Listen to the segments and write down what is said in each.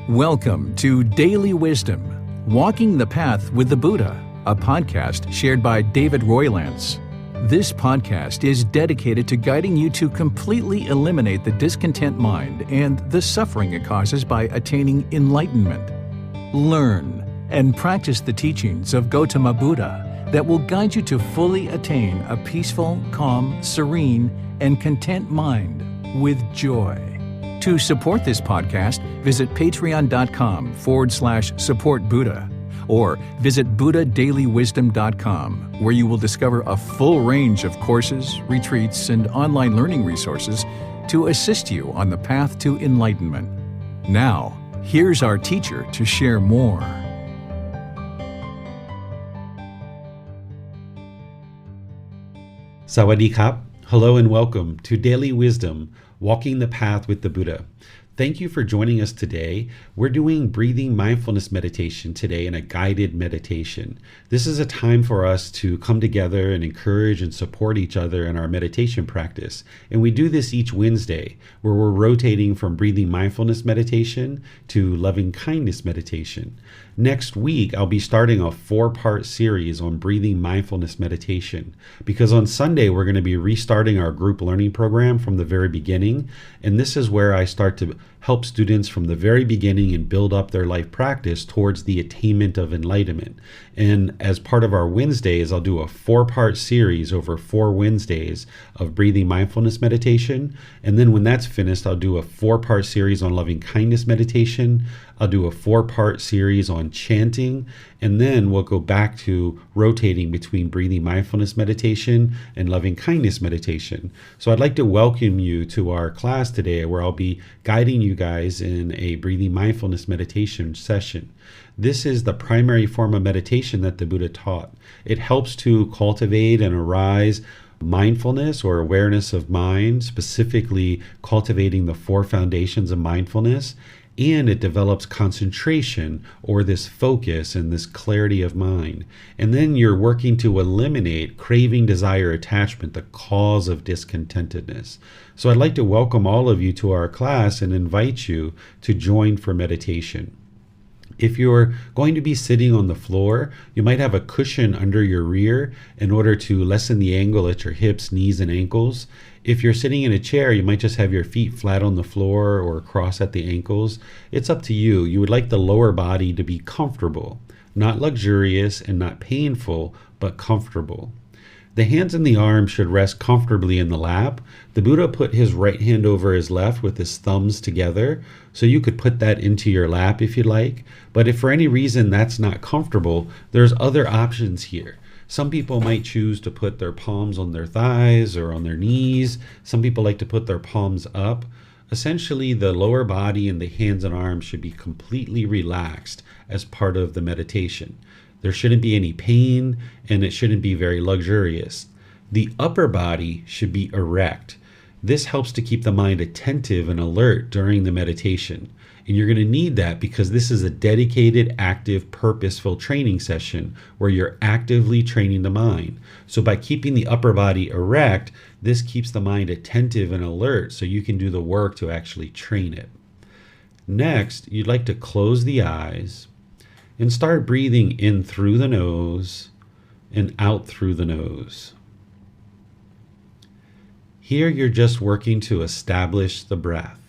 Welcome to Daily Wisdom, Walking the Path with the Buddha, a podcast shared by David Roylance. This podcast is dedicated to guiding you to completely eliminate the discontent mind and the suffering it causes by attaining enlightenment. Learn and practice the teachings of Gautama Buddha that will guide you to fully attain a peaceful, calm, serene, and content mind with joy. To support this podcast, visit patreon.com/support Buddha or visit buddhadailywisdom.com, where you will discover a full range of courses, retreats, and online learning resources to assist you on the path to enlightenment. Now, here's our teacher to share more. Sawadee krap. Hello and welcome to Daily Wisdom, Walking the Path with the Buddha. Thank you for joining us today. We're doing Breathing Mindfulness Meditation today in a guided meditation. This is a time for us to come together and encourage and support each other in our meditation practice. And we do this each Wednesday, where we're rotating from Breathing Mindfulness Meditation to Loving Kindness Meditation. Next week, I'll be starting a 4-part series on Breathing Mindfulness Meditation, because on Sunday, we're going to be restarting our group learning program from the very beginning. And this is where I start to help students from the very beginning and build up their life practice towards the attainment of enlightenment. And as part of our Wednesdays, I'll do a 4-part series over 4 Wednesdays of Breathing Mindfulness Meditation. And then when that's finished, I'll do a 4-part series on Loving Kindness Meditation. I'll do a 4-part series on chanting, and then we'll go back to rotating between Breathing Mindfulness Meditation and Loving Kindness Meditation. So I'd like to welcome you to our class today, where I'll be guiding you guys in a Breathing Mindfulness Meditation session. This is the primary form of meditation that the Buddha taught. It helps to cultivate and arise mindfulness or awareness of mind, specifically cultivating the 4 foundations of mindfulness. And it develops concentration, or this focus and this clarity of mind. And then you're working to eliminate craving, desire, attachment, the cause of discontentedness. So I'd like to welcome all of you to our class and invite you to join for meditation. If you're going to be sitting on the floor, you might have a cushion under your rear in order to lessen the angle at your hips, knees, and ankles. If you're sitting in a chair, you might just have your feet flat on the floor or cross at the ankles. It's up to you. You would like the lower body to be comfortable, not luxurious and not painful, but comfortable. The hands and the arms should rest comfortably in the lap. The Buddha put his right hand over his left with his thumbs together, so you could put that into your lap if you like. But if for any reason that's not comfortable, there's other options here. Some people might choose to put their palms on their thighs or on their knees. Some people like to put their palms up. Essentially, the lower body and the hands and arms should be completely relaxed as part of the meditation. There shouldn't be any pain, and it shouldn't be very luxurious. The upper body should be erect. This helps to keep the mind attentive and alert during the meditation. And you're going to need that because this is a dedicated, active, purposeful training session where you're actively training the mind. So by keeping the upper body erect, this keeps the mind attentive and alert so you can do the work to actually train it. Next, you'd like to close the eyes and start breathing in through the nose and out through the nose. Here you're just working to establish the breath.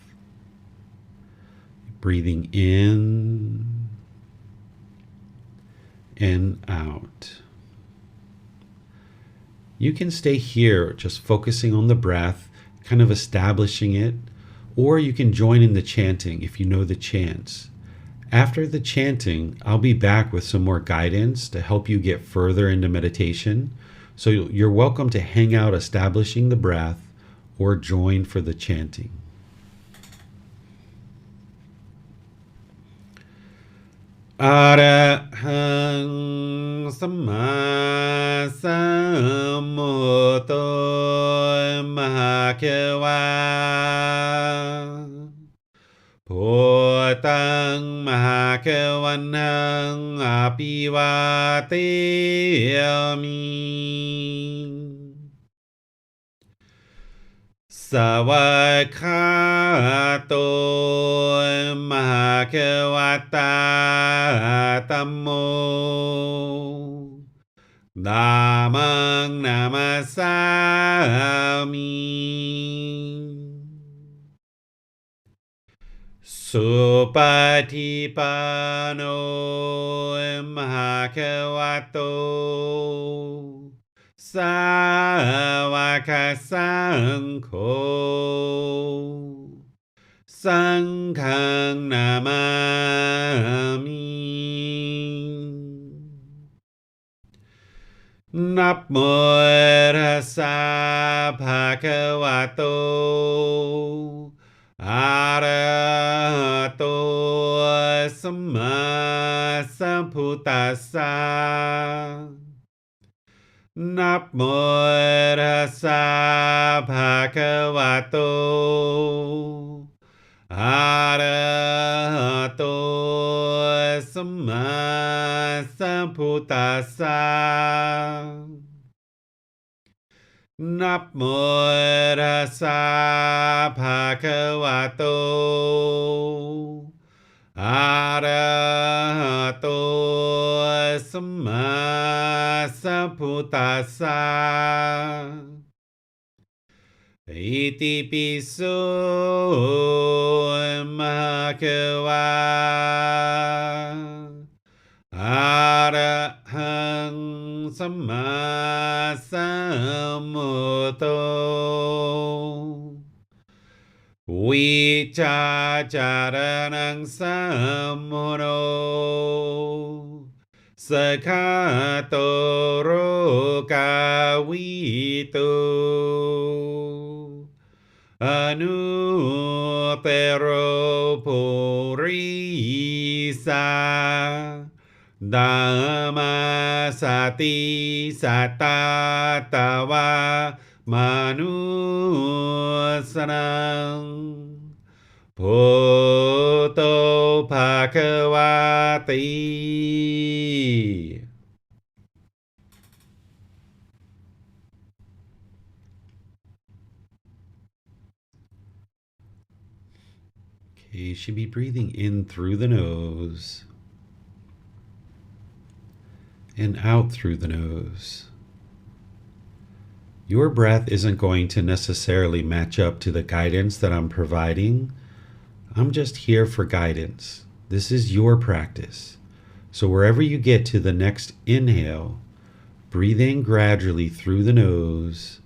Breathing in and out. You can stay here just focusing on the breath, kind of establishing it, or you can join in the chanting if you know the chants. After the chanting, I'll be back with some more guidance to help you get further into meditation. So you're welcome to hang out establishing the breath or join for the chanting. Arahang Samma Sambuddho Mahakeva Bhutang Mahakavanang Apivateyami Savakato ควตาธัมโมธัมมังนามัสสามิสุปฏิปันโนภะคะวะโตสาวกสังโฆสังฆังนามามินับโมตัสสะภะคะวะโตอะระหะโตสัมมาสัมพุทธัสสะนับโมตัสสะภะคะวะโตอะระหะโตสัมมาสัมพุทธัสสะนับโมตัสสะภะคะวะโตอะระหะโตสัมมาสัมพุทธัสสะอิติปิโสภะคะวะอะระหังสัมมาสัมพุทโธวิชาจารณังสัมโมโนสกขาโตโรกาวิโตอนุเตโรปุริสาธัมมาสติสัตตาตวามนุสนังพุทโธภควาติ Okay, you should be breathing in through the nose and out through the nose. Your breath isn't going to necessarily match up to the guidance that I'm providing. I'm just here for guidance. This is your practice. So wherever you get to the next inhale, breathe in gradually through the nose,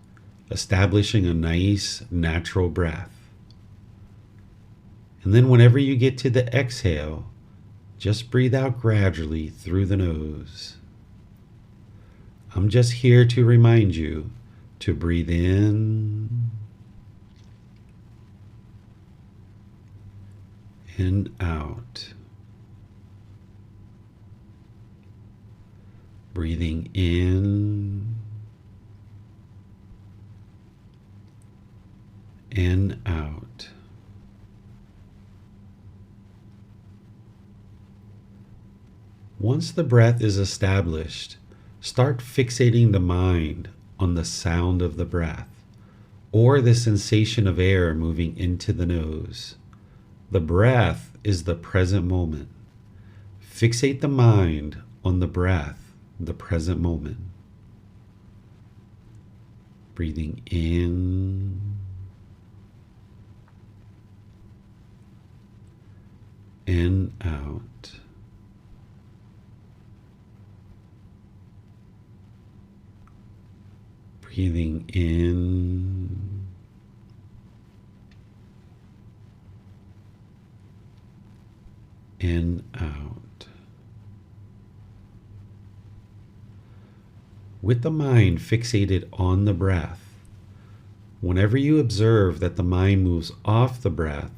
establishing a nice natural breath. And then whenever you get to the exhale, just breathe out gradually through the nose. I'm just here to remind you to breathe in and out. Breathing in and out. Once the breath is established, start fixating the mind on the sound of the breath or the sensation of air moving into the nose. The breath is the present moment. Fixate the mind on the breath, the present moment. Breathing in and out. Breathing in and out. With the mind fixated on the breath, whenever you observe that the mind moves off the breath,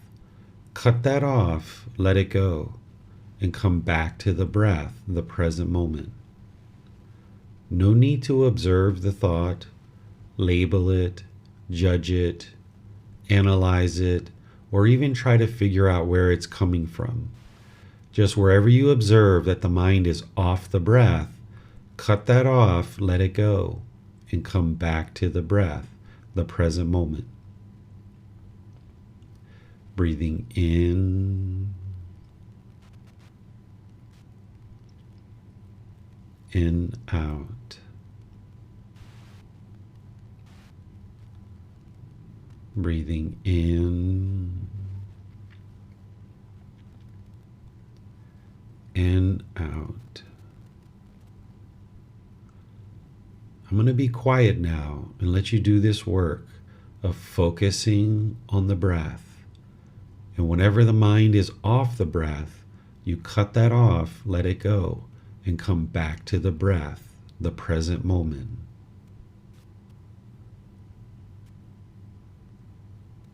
cut that off, let it go, and come back to the breath, the present moment. No need to observe the thought, label it, judge it, analyze it, or even try to figure out where it's coming from. Just wherever you observe that the mind is off the breath, cut that off, let it go, and come back to the breath, the present moment. Breathing in in, out. Breathing in and out. I'm going to be quiet now and let you do this work of focusing on the breath. And whenever the mind is off the breath, you cut that off, let it go, and come back to the breath, the present moment.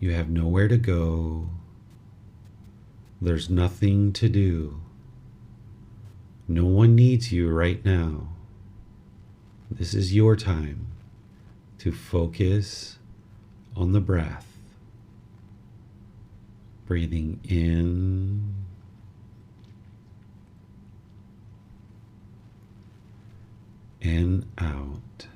You have nowhere to go. There's nothing to do. No one needs you right now. This is your time to focus on the breath. Breathing in and out.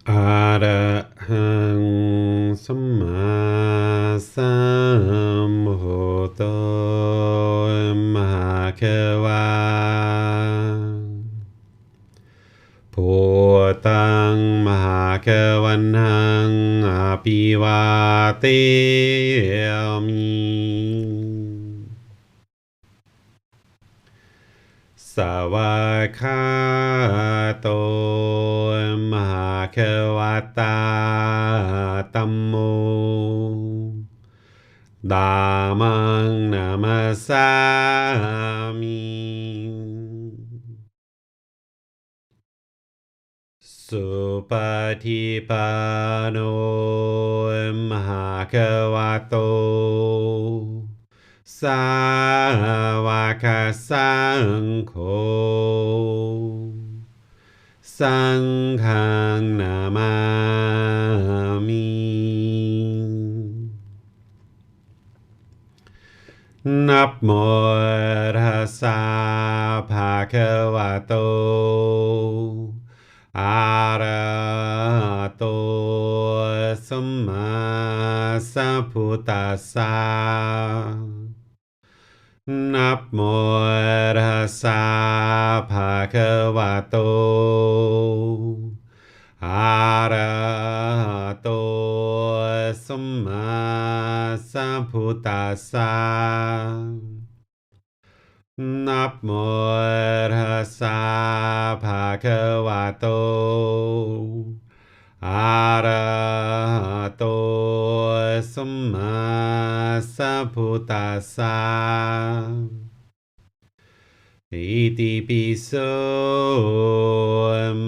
อะระหังสัมมาสัมพุทโธมหาควาพุทธังมหาควันหังอภิวาเทมิสวากขาโตมหาควตาธัมโมธัมมังนามัสสามิสุปฏิปันโนมหาควโตสาวกสังโฆสังฆังนามามินับโมตัสสะภะคะวะโตอะระหะโตสัมมาสัมพุทธัสสะนับโมตัสสะภะคะวะโตอะระหะโตสัมมาสัมพุทธัสสะนับโมตัสสะภะคะวะโตอะระหะโตสัมมาสัมพุทธัสสะอิติปิโส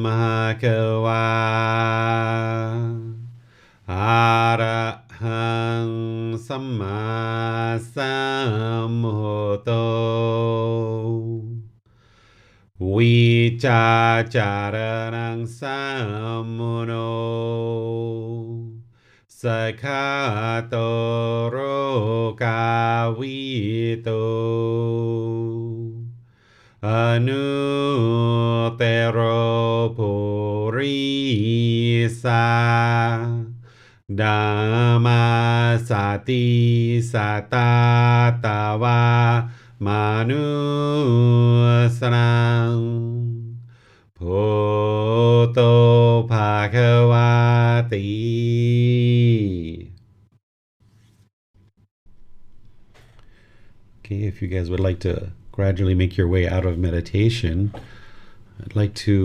มหะควาอะระหังสัมมาสัมพุทโธวิจาจารณังสัมมุโนสกขาโตโรกาวิโตอนุเตโรปุริสาดัมมาสติสัตตาตาวามนุสนังพุทโธภาควาติ Okay, if you guys would like to gradually make your way out of meditation, I'd like to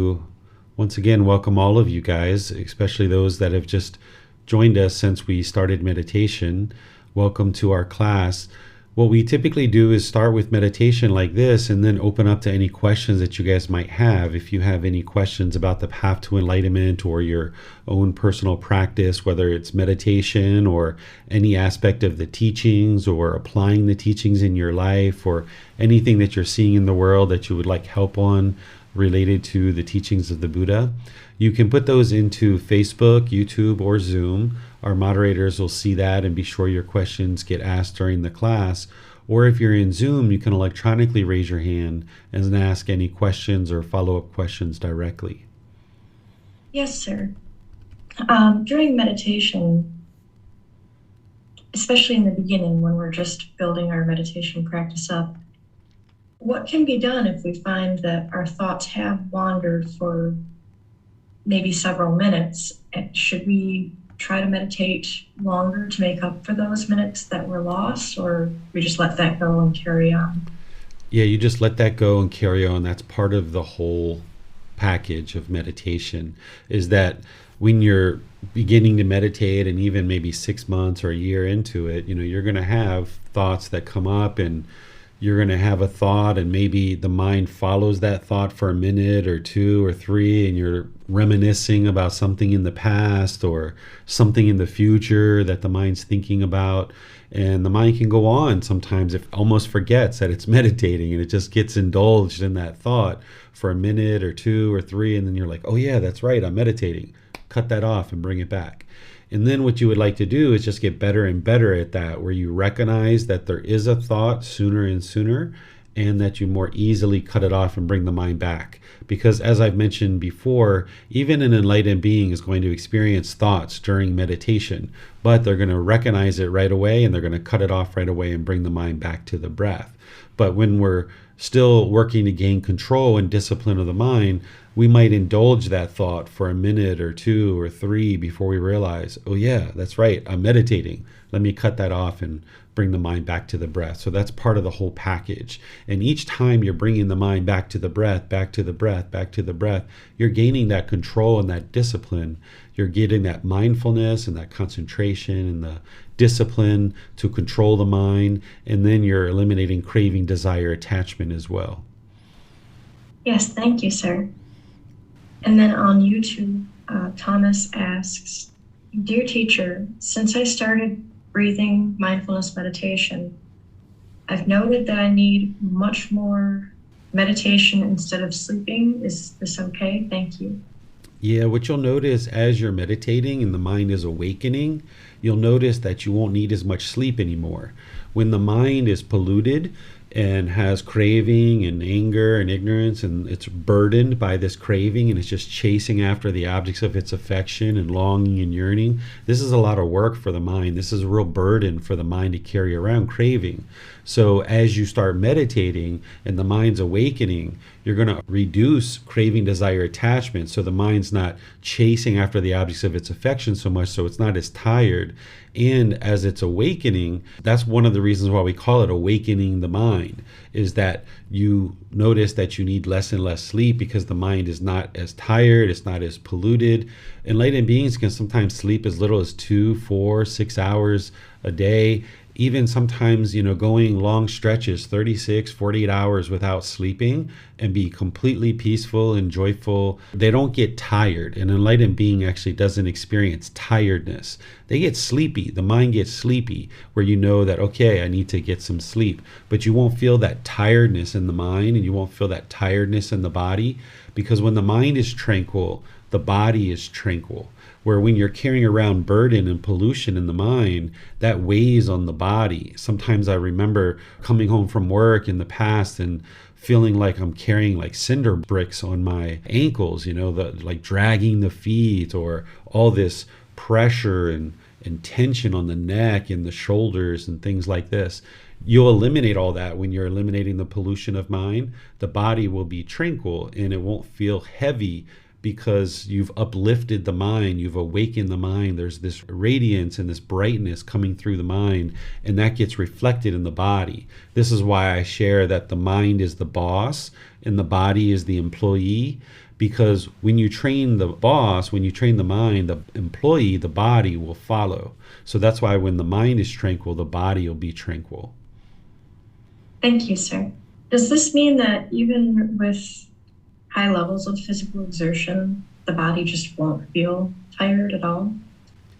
once again welcome all of you guys, especially those that have just joined us since we started meditation. Welcome to our class. What we typically do is start with meditation like this and then open up to any questions that you guys might have. If you have any questions about the path to enlightenment or your own personal practice, whether it's meditation or any aspect of the teachings or applying the teachings in your life or anything that you're seeing in the world that you would like help on related to the teachings of the Buddha, you can put those into Facebook, YouTube, or Zoom. Our moderators will see that and be sure your questions get asked during the class. Or if you're in Zoom, you can electronically raise your hand and ask any questions or follow-up questions directly. Yes, sir. During meditation, especially in the beginning when we're just building our meditation practice up, what can be done if we find that our thoughts have wandered for maybe several minutes? Should we try to meditate longer to make up for those minutes that were lost, or we just let that go and carry on? Yeah, you just let that go and carry on. That's part of the whole package of meditation, is that when you're beginning to meditate and even maybe 6 months or a year into it, you're going to have thoughts that come up, and you're going to have a thought and maybe the mind follows that thought for a minute or 2 or 3, and you're reminiscing about something in the past or something in the future that the mind's thinking about. And the mind can go on sometimes, it almost forgets that it's meditating, and it just gets indulged in that thought for a minute or 2 or 3, and then you're like, oh yeah, that's right, I'm meditating. Cut that off and bring it back. And then what you would like to do is just get better and better at that, where you recognize that there is a thought sooner and sooner, and that you more easily cut it off and bring the mind back. Because as I've mentioned before, even an enlightened being is going to experience thoughts during meditation, but they're going to recognize it right away and they're going to cut it off right away and bring the mind back to the breath. But when we're still working to gain control and discipline of the mind, we might indulge that thought for a minute or two or three before we realize, oh yeah, that's right, I'm meditating. Let me cut that off and bring the mind back to the breath. So that's part of the whole package. And each time you're bringing the mind back to the breath, back to the breath, back to the breath, you're gaining that control and that discipline. You're getting that mindfulness and that concentration and the discipline to control the mind. And then you're eliminating craving, desire, attachment as well. Yes, thank you, sir. And then on YouTube, Thomas asks, "Dear teacher, since I started breathing mindfulness meditation, I've noted that I need much more meditation instead of sleeping. Is this okay? Thank you." Yeah, what you'll notice as you're meditating and the mind is awakening, you'll notice that you won't need as much sleep anymore. When the mind is polluted and has craving and anger and ignorance, and it's burdened by this craving and it's just chasing after the objects of its affection and longing and yearning, this is a lot of work for the mind. This is a real burden for the mind to carry around, craving. So as you start meditating and the mind's awakening, you're going to reduce craving, desire, attachment, so the mind's not chasing after the objects of its affection so much, so it's not as tired. And as it's awakening, that's one of the reasons why we call it awakening the mind, is that you notice that you need less and less sleep because the mind is not as tired, it's not as polluted. Enlightened beings can sometimes sleep as little as 2, 4, 6 hours a day. Even sometimes, going long stretches, 36, 48 hours without sleeping, and be completely peaceful and joyful. They don't get tired. An enlightened being actually doesn't experience tiredness. They get sleepy. The mind gets sleepy, where you know that, okay, I need to get some sleep. But you won't feel that tiredness in the mind, and you won't feel that tiredness in the body, because when the mind is tranquil, the body is tranquil. Where when you're carrying around burden and pollution in the mind, that weighs on the body. Sometimes I remember coming home from work in the past and feeling like I'm carrying like cinder bricks on my ankles, like dragging the feet, or all this pressure and tension on the neck and the shoulders and things like this. You'll eliminate all that when you're eliminating the pollution of mind. The body will be tranquil and it won't feel heavy, because you've uplifted the mind, you've awakened the mind. There's this radiance and this brightness coming through the mind, and that gets reflected in the body. This is why I share that the mind is the boss and the body is the employee, because when you train the boss, when you train the mind, the employee, the body will follow. So that's why when the mind is tranquil, the body will be tranquil. Thank you, sir. Does this mean that even with high levels of physical exertion, the body just won't feel tired at all?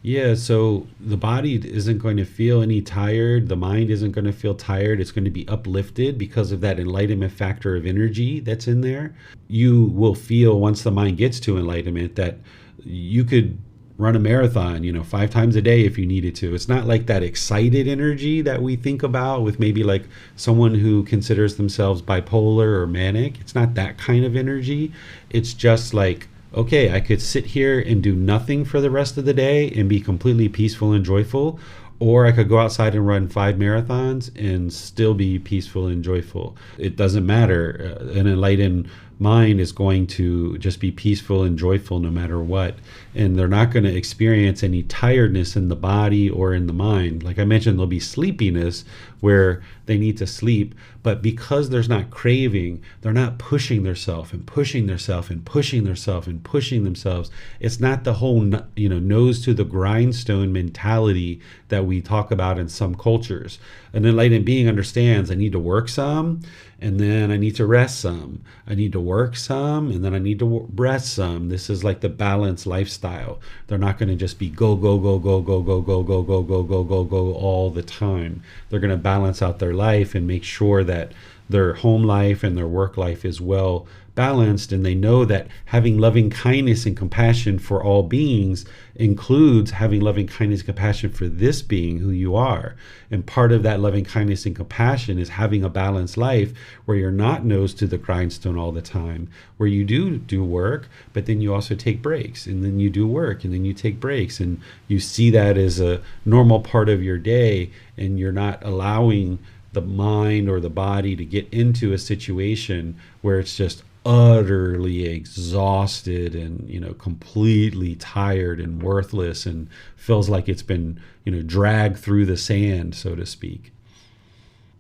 Yeah, so the body isn't going to feel any tired. The mind isn't going to feel tired. It's going to be uplifted because of that enlightenment factor of energy that's in there. You will feel, once the mind gets to enlightenment, that you could run a marathon, 5 times a day if you needed to. It's not like that excited energy that we think about with maybe like someone who considers themselves bipolar or manic. It's not that kind of energy. It's just like, okay, I could sit here and do nothing for the rest of the day and be completely peaceful and joyful, or I could go outside and run 5 marathons and still be peaceful and joyful. It doesn't matter. An enlightened mind is going to just be peaceful and joyful no matter what. And they're not going to experience any tiredness in the body or in the mind. Like I mentioned, there'll be sleepiness where they need to sleep, but because there's not craving, they're not pushing themselves and pushing themselves and pushing themselves and pushing themselves. It's not the whole, nose to the grindstone mentality that we talk about in some cultures. An enlightened being understands, I need to work some, and then I need to rest some. I need to work some, and then I need to rest some. This is like the balanced lifestyle. They're not going to just be go, go, go, go, go, go, go, go, go, go, go, go, go, go all the time. They're going to balance out their life and make sure that their home life and their work life is well balanced, and they know that having loving kindness and compassion for all beings includes having loving kindness and compassion for this being who you are. And part of that loving kindness and compassion is having a balanced life where you're not nose to the grindstone all the time, where you do work, but then you also take breaks, and then you do work, and then you take breaks, and you see that as a normal part of your day, and you're not allowing the mind or the body to get into a situation where it's just utterly exhausted and completely tired and worthless and feels like it's been dragged through the sand, so to speak.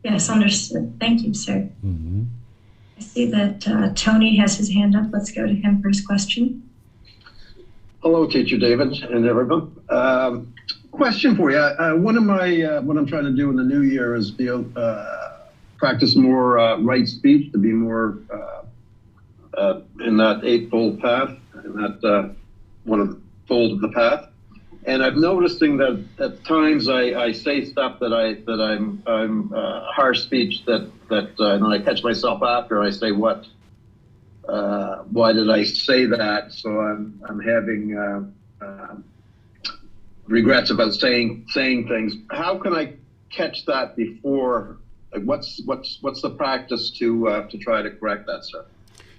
Yes, understood. Thank you, sir. Mm-hmm. I see that Tony has his hand up. Let's go to him for his question. Hello, Teacher David and everyone. Question for you. One of my what I'm trying to do in the new year is practice more right speech, to be more in that eightfold path, in that one of the fold of the path. And I'm noticing that at times I say stuff that I'm harsh speech that and I catch myself after. I say, what? Why did I say that? So I'm having regrets about saying things. How can I catch that before? Like, what's the practice to try to correct that, sir?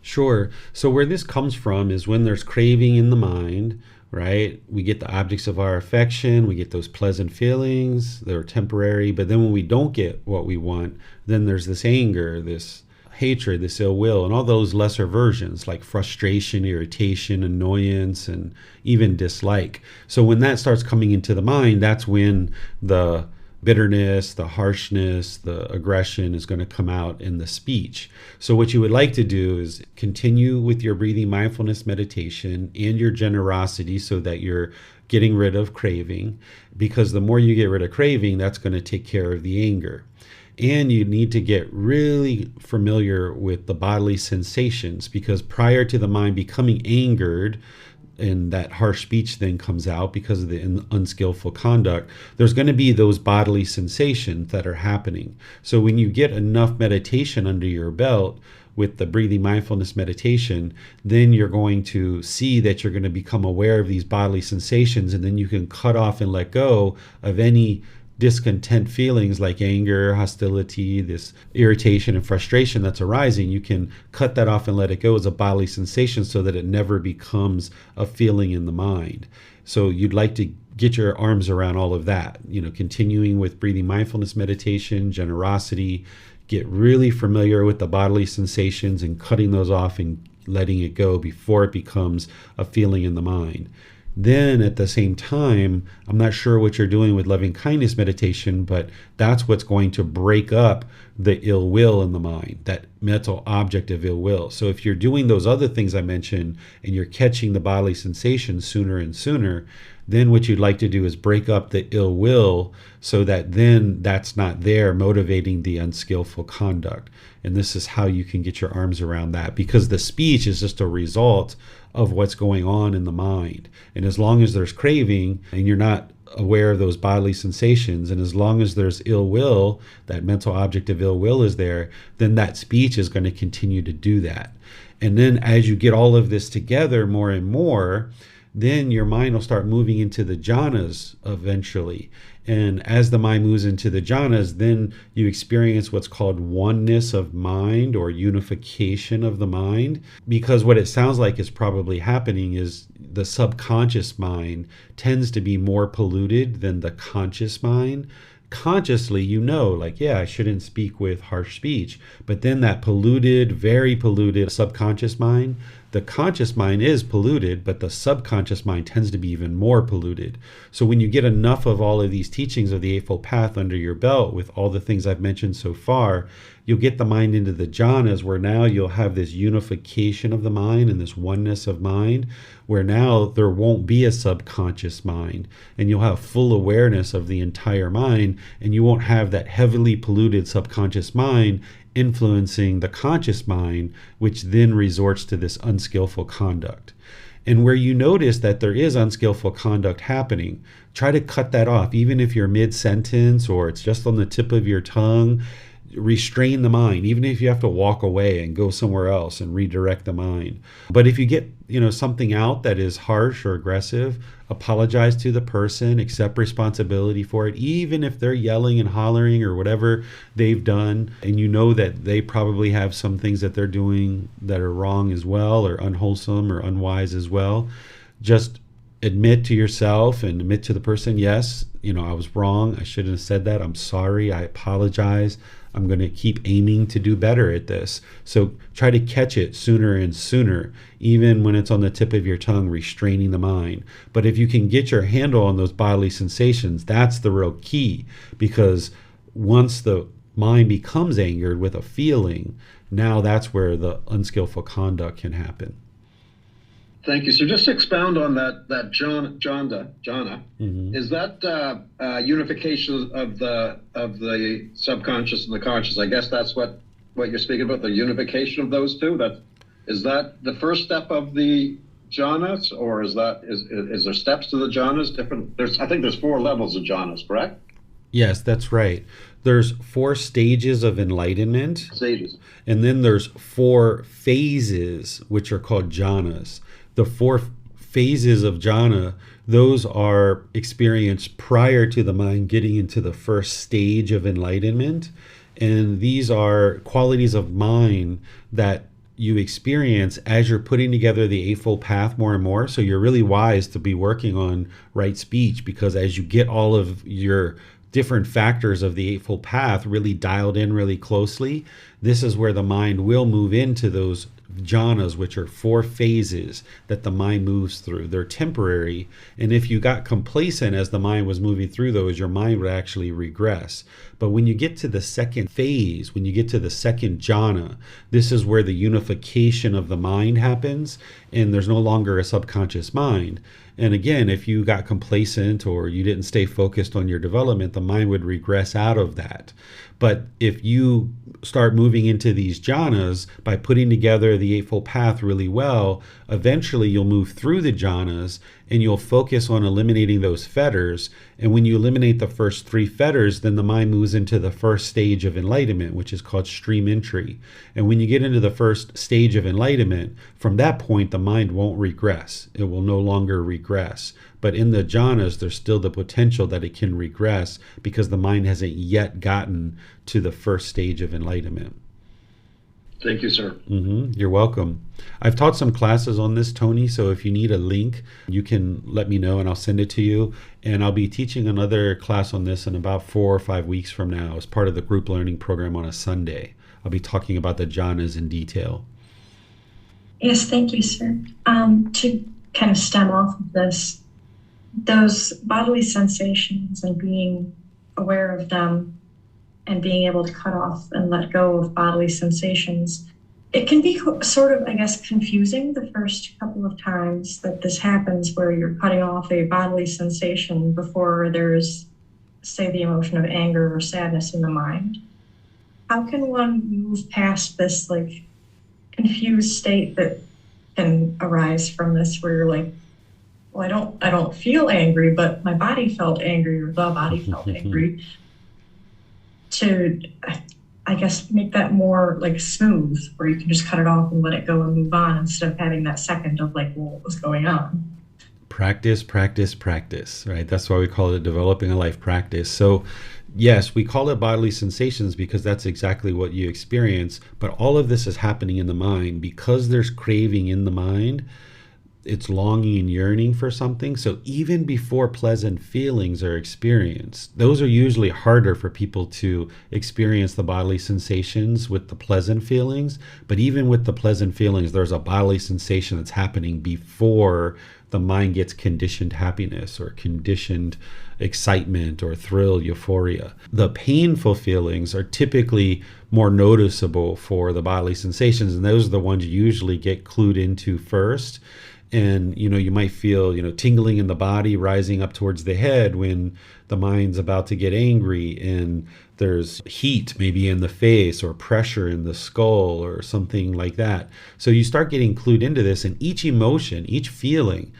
Sure. So where this comes from is when there's craving in the mind, right? We get the objects of our affection, we get those pleasant feelings, they're temporary, but then when we don't get what we want, then there's this anger, this hatred, this ill will, and all those lesser versions like frustration, irritation, annoyance, and even dislike. So when that starts coming into the mind, that's when the bitterness, the harshness, the aggression is going to come out in the speech. So what you would like to do is continue with your breathing mindfulness meditation and your generosity so that you're getting rid of craving, because the more you get rid of craving, that's going to take care of the anger. And you need to get really familiar with the bodily sensations, because prior to the mind becoming angered, and that harsh speech then comes out because of the unskillful conduct, there's going to be those bodily sensations that are happening. So when you get enough meditation under your belt with the breathing mindfulness meditation, then you're going to see that you're going to become aware of these bodily sensations, and then you can cut off and let go of any discontent feelings like anger, hostility, this irritation and frustration that's arising. You can cut that off and let it go as a bodily sensation so that it never becomes a feeling in the mind. So you'd like to get your arms around all of that, continuing with breathing mindfulness meditation, generosity, get really familiar with the bodily sensations and cutting those off and letting it go before it becomes a feeling in the mind. Then at the same time, I'm not sure what you're doing with loving kindness meditation, but that's what's going to break up the ill will in the mind, that mental object of ill will. So if you're doing those other things I mentioned and you're catching the bodily sensations sooner and sooner, then what you'd like to do is break up the ill will so that then that's not there motivating the unskillful conduct. And this is how you can get your arms around that, because the speech is just a result of what's going on in the mind. And as long as there's craving and you're not aware of those bodily sensations, and as long as there's ill will, that mental object of ill will is there, then that speech is going to continue to do that. And then as you get all of this together more and more, then your mind will start moving into the jhanas eventually. And as the mind moves into the jhanas, then you experience what's called oneness of mind, or unification of the mind. Because what it sounds like is probably happening is the subconscious mind tends to be more polluted than the conscious mind. Consciously, I shouldn't speak with harsh speech. But then that polluted, very polluted subconscious mind, the conscious mind is polluted, but the subconscious mind tends to be even more polluted. So when you get enough of all of these teachings of the Eightfold Path under your belt with all the things I've mentioned so far, you'll get the mind into the jhanas, where now you'll have this unification of the mind and this oneness of mind, where now there won't be a subconscious mind, and you'll have full awareness of the entire mind, and you won't have that heavily polluted subconscious mind influencing the conscious mind, which then resorts to this unskillful conduct. And where you notice that there is unskillful conduct happening, try to cut that off, even if you're mid-sentence or it's just on the tip of your tongue. restrain the mind, even if you have to walk away and go somewhere else and redirect the mind. But if you get, something out that is harsh or aggressive, apologize to the person, accept responsibility for it, even if they're yelling and hollering or whatever they've done, and you know that they probably have some things that they're doing that are wrong as well, or unwholesome or unwise as well. Just admit to yourself and admit to the person, yes, I was wrong. I shouldn't have said that. I'm sorry. I apologize. I'm going to keep aiming to do better at this. So try to catch it sooner and sooner, even when it's on the tip of your tongue, restraining the mind. But if you can get your handle on those bodily sensations, that's the real key, because once the mind becomes angered with a feeling, now that's where the unskillful conduct can happen. Thank you. So just to expound on that jhana, is that unification of the subconscious and the conscious? I guess that's what you're speaking about, the unification of those two. Is that the first step of the jhanas, or is there steps to the jhanas? Different. I think there's 4 levels of jhanas, correct? Yes, that's right. There's 4 stages of enlightenment. Stages. And then there's 4 phases, which are called jhanas. The 4 phases of jhana, those are experienced prior to the mind getting into the first stage of enlightenment. And these are qualities of mind that you experience as you're putting together the Eightfold Path more and more. So you're really wise to be working on right speech, because as you get all of your different factors of the Eightfold Path really dialed in really closely, this is where the mind will move into those jhanas, which are 4 phases that the mind moves through. They're temporary, and if you got complacent as the mind was moving through those, your mind would actually regress. But when you get to the second phase, when you get to the second jhana, this is where the unification of the mind happens, and there's no longer a subconscious mind. And again, if you got complacent or you didn't stay focused on your development, the mind would regress out of that. But if you start moving into these jhanas by putting together the Eightfold Path really well, eventually you'll move through the jhanas and you'll focus on eliminating those fetters. And when you eliminate the first 3 fetters, then the mind moves into the first stage of enlightenment, which is called stream entry. And when you get into the first stage of enlightenment, from that point, the mind won't regress. It will no longer regress. But in the jhanas, there's still the potential that it can regress because the mind hasn't yet gotten to the first stage of enlightenment. Thank you, sir. You're welcome. I've taught some classes on this, Tony, so if you need a link, you can let me know and I'll send it to you. And I'll be teaching another class on this in about 4 or 5 weeks from now as part of the group learning program on a Sunday. I'll be talking about the jhanas in detail. Yes, thank you, sir. To kind of stem off of this, those bodily sensations and being aware of them and being able to cut off and let go of bodily sensations, it can be sort of, I guess, confusing the first couple of times that this happens, where you're cutting off a bodily sensation before there's, say, the emotion of anger or sadness in the mind. How can one move past this like confused state that can arise from this, where you're like, well, I don't feel angry, but my body felt angry, or the body felt angry, to, I guess, make that more like smooth, where you can just cut it off and let it go and move on, instead of having that second of like, well, what was going on? Practice, practice, practice, right? That's why we call it developing a life practice. So yes, we call it bodily sensations because that's exactly what you experience, but all of this is happening in the mind because there's craving in the mind. It's longing and yearning for something. So even before pleasant feelings are experienced, those are usually harder for people to experience the bodily sensations with the pleasant feelings. But even with the pleasant feelings, there's a bodily sensation that's happening before the mind gets conditioned happiness or conditioned excitement or thrill, euphoria. The painful feelings are typically more noticeable for the bodily sensations, and those are the ones you usually get clued into first. And, you might feel, tingling in the body, rising up towards the head when the mind's about to get angry, and there's heat maybe in the face or pressure in the skull or something like that. So you start getting clued into this, and each emotion, each feeling,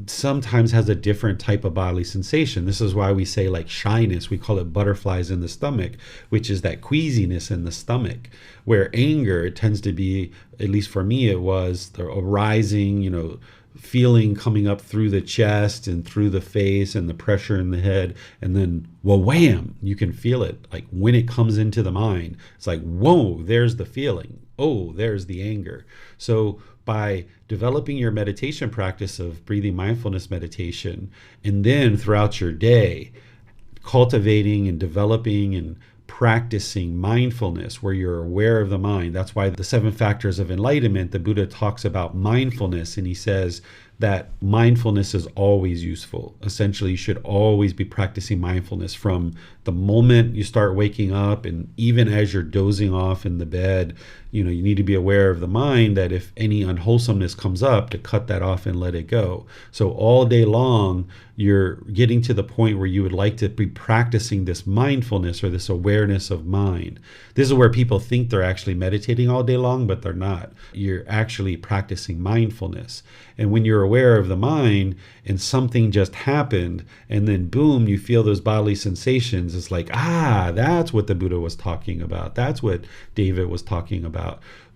sometimes has a different type of bodily sensation. This is why we say like shyness, we call it butterflies in the stomach, which is that queasiness in the stomach, where anger, it tends to be, at least for me, it was the arising, feeling coming up through the chest and through the face and the pressure in the head. And then, well, wham, you can feel it. Like when it comes into the mind, it's like, whoa, there's the feeling. Oh, there's the anger. So by developing your meditation practice of breathing mindfulness meditation, and then throughout your day, cultivating and developing and practicing mindfulness where you're aware of the mind. That's why the 7 factors of enlightenment, the Buddha talks about mindfulness, and he says that mindfulness is always useful. Essentially, you should always be practicing mindfulness from the moment you start waking up, and even as you're dozing off in the bed. You need to be aware of the mind, that if any unwholesomeness comes up, to cut that off and let it go. So all day long, you're getting to the point where you would like to be practicing this mindfulness or this awareness of mind. This is where people think they're actually meditating all day long, but they're not. You're actually practicing mindfulness. And when you're aware of the mind and something just happened, and then boom, you feel those bodily sensations, it's like, that's what the Buddha was talking about. That's what David was talking about.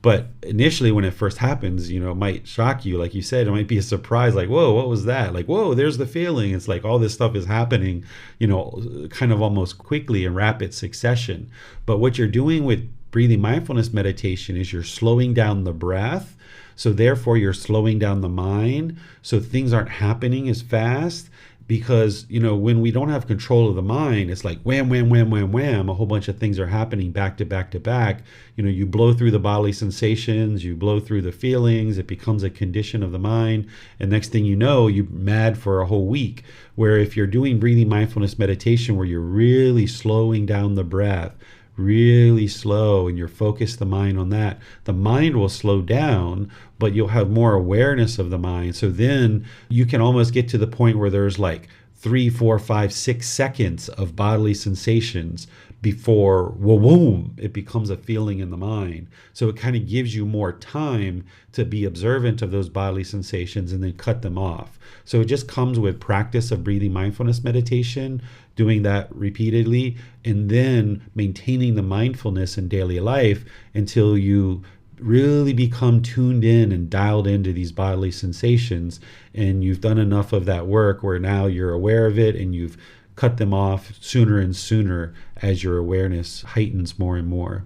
But initially, when it first happens, it might shock you. Like you said, it might be a surprise, like, whoa, what was that? Like, whoa, there's the feeling. It's like all this stuff is happening, kind of almost quickly in rapid succession. But what you're doing with breathing mindfulness meditation is you're slowing down the breath. So therefore, you're slowing down the mind. So things aren't happening as fast. Because, when we don't have control of the mind, it's like wham, wham, wham, wham, wham. A whole bunch of things are happening back to back to back. You blow through the bodily sensations, you blow through the feelings, it becomes a condition of the mind. And next thing you know, you're mad for a whole week. Where if you're doing breathing mindfulness meditation, where you're really slowing down the breath, really slow, and you're focused the mind on that, the mind will slow down, but you'll have more awareness of the mind. So then you can almost get to the point where there's like 3, 4, 5, 6 seconds of bodily sensations before, boom, it becomes a feeling in the mind. So it kind of gives you more time to be observant of those bodily sensations and then cut them off. So it just comes with practice of breathing mindfulness meditation, doing that repeatedly, and then maintaining the mindfulness in daily life until you really become tuned in and dialed into these bodily sensations. And you've done enough of that work where now you're aware of it, and you've cut them off sooner and sooner as your awareness heightens more and more.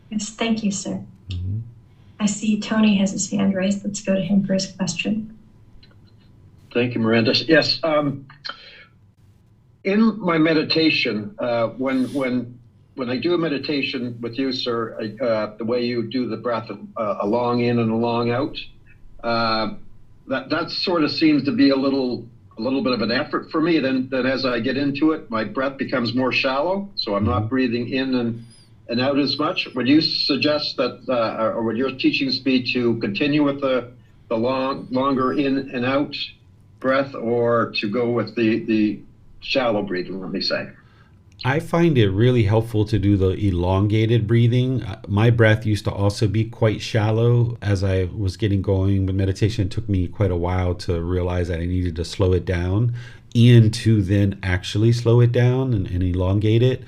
Yes, thank you, sir. Mm-hmm. I see Tony has his hand raised. Let's go to him for his question. Thank you, Miranda. Yes. In my meditation, when I do a meditation with you, sir, the way you do the breath, a long in and a long out, that sort of seems to be a little bit of an effort for me. Then as I get into it, my breath becomes more shallow, so I'm not breathing in and out as much. Would you suggest that, or would your teachings be to continue with the longer in and out breath, or to go with the shallow breathing, let me say? I find it really helpful to do the elongated breathing. My breath used to also be quite shallow. As I was getting going with meditation, it took me quite a while to realize that I needed to slow it down and to then actually slow it down and elongate it.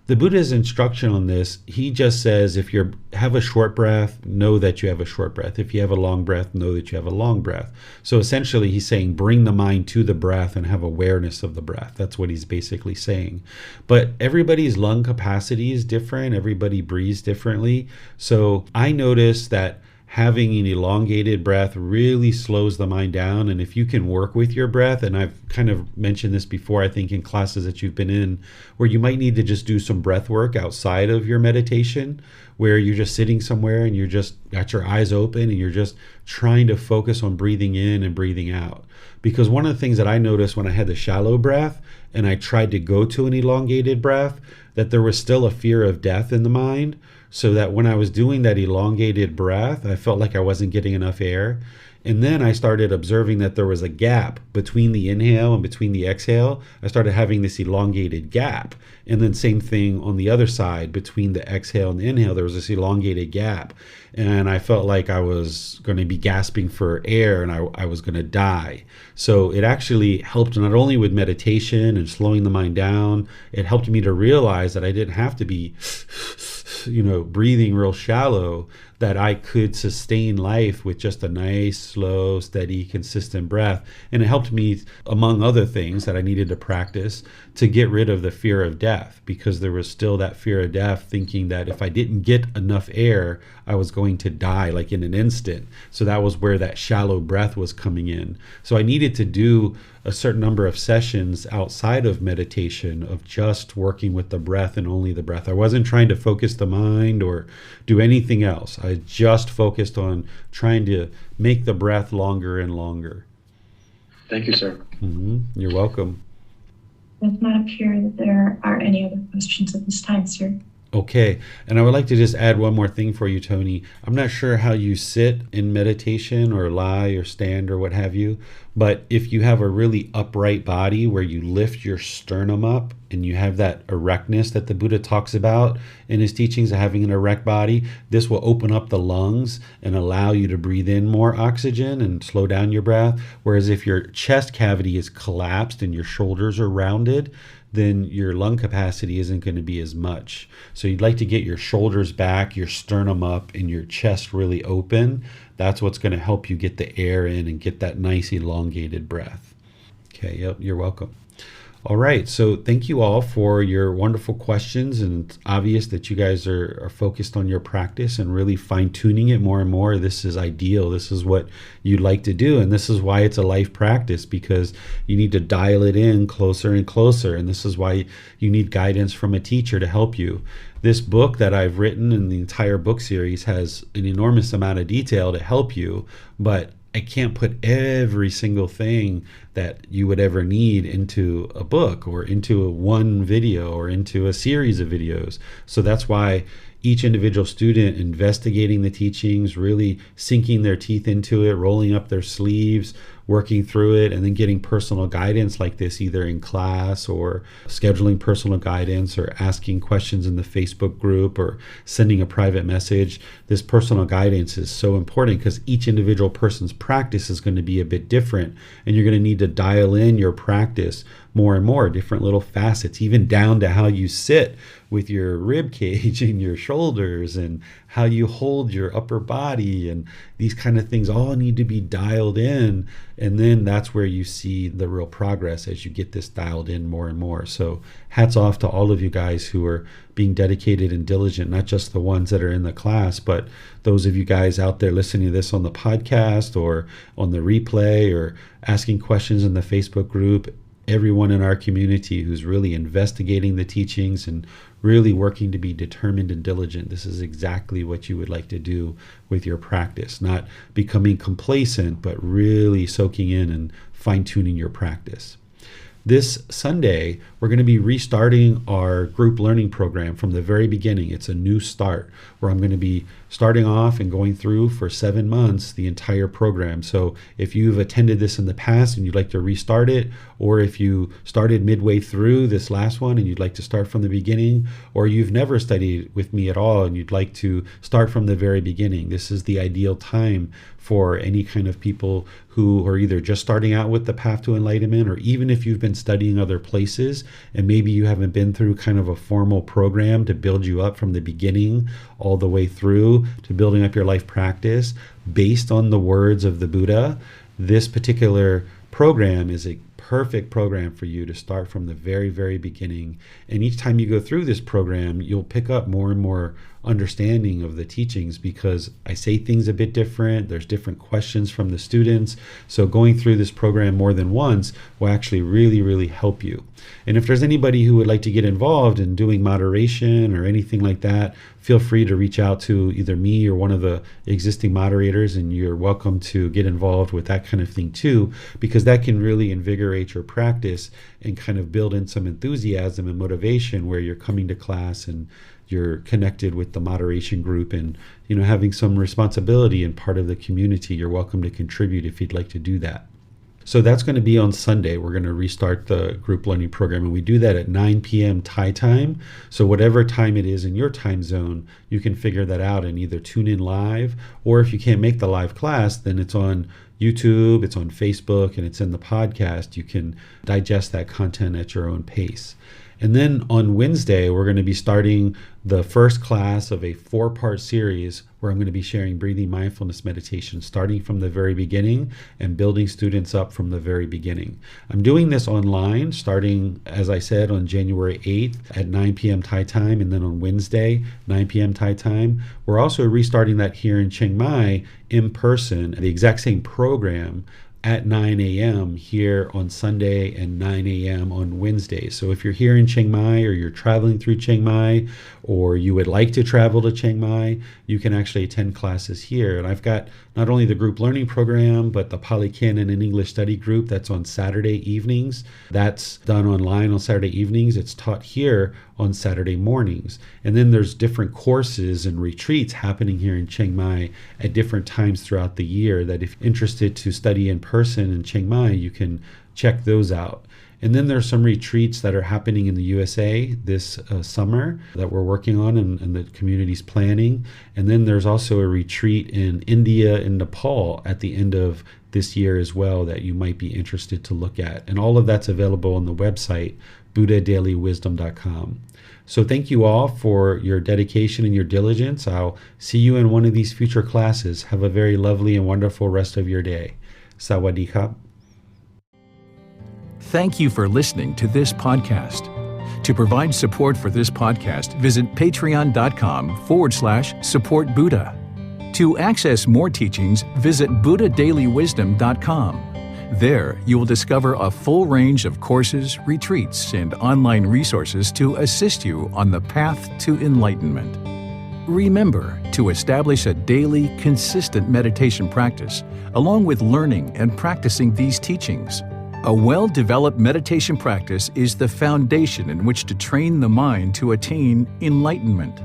The Buddha's instruction on this, he just says, if you have a short breath, know that you have a short breath. If you have a long breath, know that you have a long breath. So essentially he's saying bring the mind to the breath and have awareness of the breath. That's what he's basically saying. But everybody's lung capacity is different. Everybody breathes differently. So I noticed that having an elongated breath really slows the mind down. And if you can work with your breath, and I've kind of mentioned this before, I think in classes that you've been in, where you might need to just do some breath work outside of your meditation, where you're just sitting somewhere and you're just got your eyes open and you're just trying to focus on breathing in and breathing out. Because one of the things that I noticed when I had the shallow breath and I tried to go to an elongated breath, that there was still a fear of death in the mind. So that when I was doing that elongated breath, I felt like I wasn't getting enough air. And then I started observing that there was a gap between the inhale and between the exhale. I started having this elongated gap. And then same thing on the other side, between the exhale and the inhale, there was this elongated gap. And I felt like I was going to be gasping for air and I was going to die. So it actually helped not only with meditation and slowing the mind down, it helped me to realize that I didn't have to be, breathing real shallow, that I could sustain life with just a nice, slow, steady, consistent breath. And it helped me, among other things that I needed to practice, to get rid of the fear of death, because there was still that fear of death, thinking that if I didn't get enough air, I was going to die like in an instant. So that was where that shallow breath was coming in. So I needed to do a certain number of sessions outside of meditation of just working with the breath and only the breath. I wasn't trying to focus the mind or do anything else. I just focused on trying to make the breath longer and longer. Thank you, sir. You're welcome. It does not appear that there are any other questions at this time, sir. Okay, and I would like to just add one more thing for you, Tony. I'm not sure how you sit in meditation or lie or stand or what have you, but if you have a really upright body where you lift your sternum up and you have that erectness that the Buddha talks about in his teachings of having an erect body, this will open up the lungs and allow you to breathe in more oxygen and slow down your breath. Whereas if your chest cavity is collapsed and your shoulders are rounded, then your lung capacity isn't going to be as much. So you'd like to get your shoulders back, your sternum up, and your chest really open. That's what's going to help you get the air in and get that nice elongated breath. Okay, yep, you're welcome. All right, so thank you all for your wonderful questions, and it's obvious that you guys are focused on your practice and really fine-tuning it more and more. This is ideal. This is what you'd like to do, and this is why it's a life practice, because you need to dial it in closer and closer, and this is why you need guidance from a teacher to help you. This book that I've written and the entire book series has an enormous amount of detail to help you, but I can't put every single thing that you would ever need into a book or into one video or into a series of videos. So that's why each individual student investigating the teachings, really sinking their teeth into it, rolling up their sleeves, working through it, and then getting personal guidance like this, either in class or scheduling personal guidance or asking questions in the Facebook group or sending a private message. This personal guidance is so important because each individual person's practice is going to be a bit different, and you're going to need to dial in your practice more and more, different little facets, even down to how you sit with your rib cage and your shoulders and how you hold your upper body, and these kind of things all need to be dialed in. And then that's where you see the real progress as you get this dialed in more and more. So hats off to all of you guys who are being dedicated and diligent, not just the ones that are in the class, but those of you guys out there listening to this on the podcast or on the replay or asking questions in the Facebook group. Everyone in our community who's really investigating the teachings and really working to be determined and diligent. This is exactly what you would like to do with your practice, not becoming complacent, but really soaking in and fine-tuning your practice. This Sunday, we're going to be restarting our group learning program from the very beginning. It's a new start where I'm going to be starting off and going through for 7 months the entire program. So if you've attended this in the past and you'd like to restart it, or if you started midway through this last one and you'd like to start from the beginning, or you've never studied with me at all and you'd like to start from the very beginning, this is the ideal time for any kind of people who are either just starting out with the path to enlightenment, or even if you've been studying other places and maybe you haven't been through kind of a formal program to build you up from the beginning all the way through to building up your life practice based on the words of the Buddha. This particular program is a perfect program for you to start from the very, very beginning. And each time you go through this program, you'll pick up more and more understanding of the teachings, because I say things a bit different. There's different questions from the students. So going through this program more than once will actually really, really help you. And if there's anybody who would like to get involved in doing moderation or anything like that, feel free to reach out to either me or one of the existing moderators, and you're welcome to get involved with that kind of thing too, because that can really invigorate your practice and kind of build in some enthusiasm and motivation where you're coming to class and you're connected with the moderation group and, having some responsibility and part of the community, you're welcome to contribute if you'd like to do that. So that's going to be on Sunday. We're going to restart the group learning program, and we do that at 9 p.m. Thai time. So whatever time it is in your time zone, you can figure that out and either tune in live, or if you can't make the live class, then it's on YouTube, it's on Facebook, and it's in the podcast. You can digest that content at your own pace. And then on Wednesday, we're going to be starting the first class of a 4-part series where I'm going to be sharing breathing mindfulness meditation, starting from the very beginning and building students up from the very beginning. I'm doing this online, starting, as I said, on January 8th at 9 p.m. Thai time, and then on Wednesday, 9 p.m. Thai time. We're also restarting that here in Chiang Mai in person, the exact same program, at 9 a.m. here on Sunday and 9 a.m. on Wednesday. So if you're here in Chiang Mai, or you're traveling through Chiang Mai, or you would like to travel to Chiang Mai, you can actually attend classes here. And I've got not only the group learning program, but the Pali Canon and English study group that's on Saturday evenings. That's done online on Saturday evenings. It's taught here on Saturday mornings. And then there's different courses and retreats happening here in Chiang Mai at different times throughout the year that if you're interested to study in person in Chiang Mai, you can check those out. And then there's some retreats that are happening in the USA this summer that we're working on and the community's planning. And then there's also a retreat in India and Nepal at the end of this year as well that you might be interested to look at. And all of that's available on the website, buddhadailywisdom.com. So thank you all for your dedication and your diligence. I'll see you in one of these future classes. Have a very lovely and wonderful rest of your day. Sawadee krap. Thank you for listening to this podcast. To provide support for this podcast, visit patreon.com/support Buddha. To access more teachings, visit buddhadailywisdom.com. There, you will discover a full range of courses, retreats, and online resources to assist you on the path to enlightenment. Remember to establish a daily, consistent meditation practice, along with learning and practicing these teachings. A well-developed meditation practice is the foundation in which to train the mind to attain enlightenment.